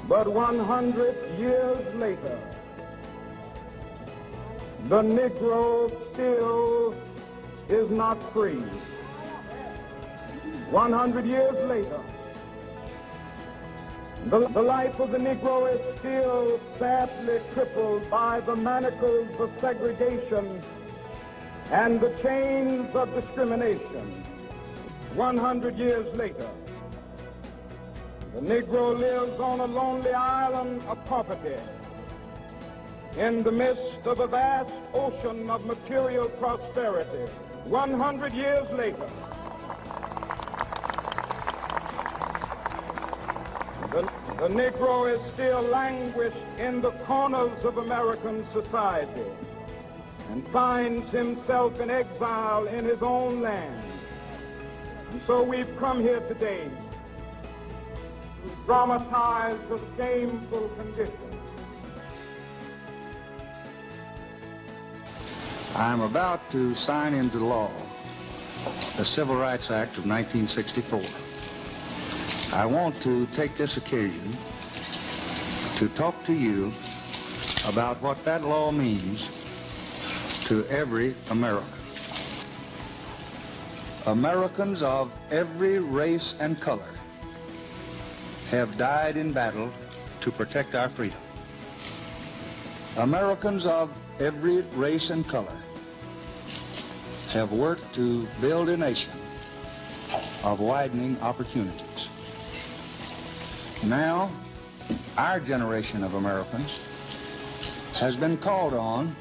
But 100 years later, the Negro still is not free. 100 years later, the life of the Negro is still sadly crippled by the manacles of segregation and the chains of discrimination. 100 years later, the Negro lives on a lonely island of poverty in the midst of a vast ocean of material prosperity. 100 years later, the Negro is still languished in the corners of American society and finds himself in exile in his own land. And so we've come here today to dramatize the shameful condition. I'm about to sign into law the Civil Rights Act of 1964. I want to take this occasion to talk to you about what that law means to every American. Americans of every race and color have died in battle to protect our freedom. Americans of every race and color have worked to build a nation of widening opportunities. Now, our generation of Americans has been called on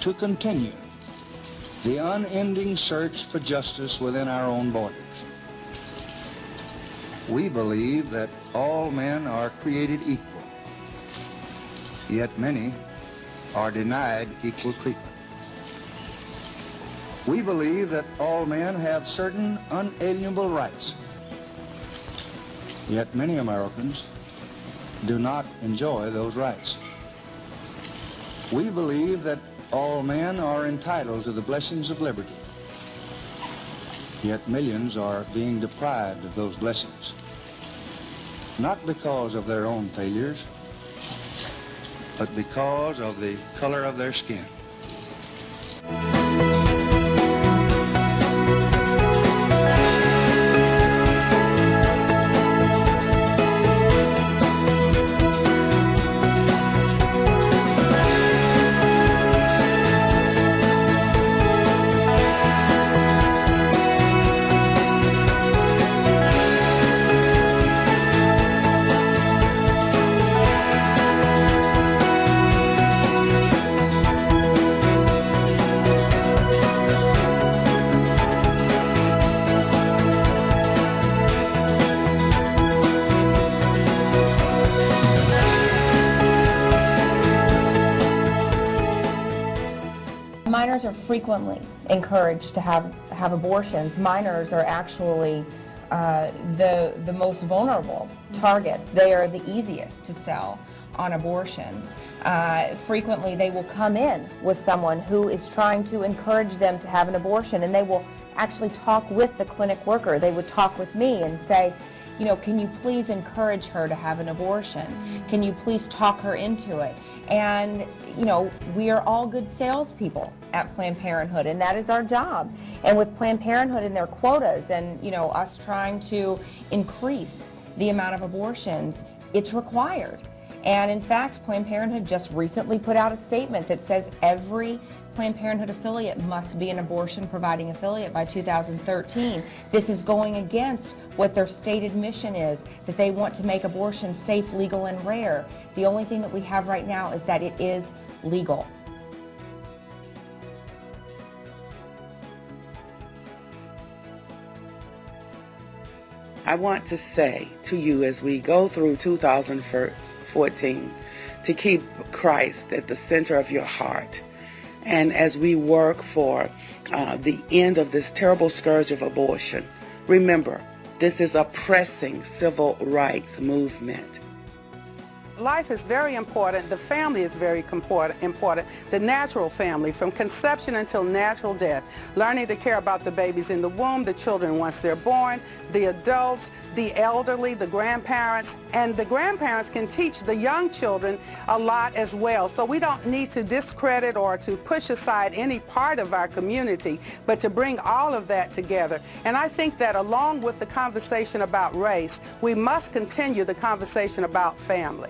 to continue the unending search for justice within our own borders. We believe that all men are created equal, yet many are denied equal treatment. We believe that all men have certain unalienable rights, yet many Americans do not enjoy those rights. We believe that all men are entitled to the blessings of liberty, yet millions are being deprived of those blessings, not because of their own failures, but because of the color of their skin. Minors are frequently encouraged to have abortions. Minors are actually the most vulnerable targets. They are the easiest to sell on abortions. Frequently they will come in with someone who is trying to encourage them to have an abortion, and they will actually talk with the clinic worker. They would talk with me and say, you know, can you please encourage her to have an abortion? Can you please talk her into it? And, you know, we are all good salespeople at Planned Parenthood, and that is our job. And with Planned Parenthood and their quotas and, you know, us trying to increase the amount of abortions, it's required. And in fact, Planned Parenthood just recently put out a statement that says every Planned Parenthood affiliate must be an abortion-providing affiliate by 2013. This is going against what their stated mission is, that they want to make abortion safe, legal, and rare. The only thing that we have right now is that it is legal. I want to say to you as we go through 2014 to keep Christ at the center of your heart. And as we work for the end of this terrible scourge of abortion, remember, this is a pressing civil rights movement. life is very important. The family is very important. The natural family, from conception until natural death. Learning to care about the babies in the womb, the children once they're born, the adults, the elderly, the grandparents, and the grandparents can teach the young children a lot as well. So we don't need to discredit or to push aside any part of our community, but to bring all of that together. And I think that along with the conversation about race, we must continue the conversation about family.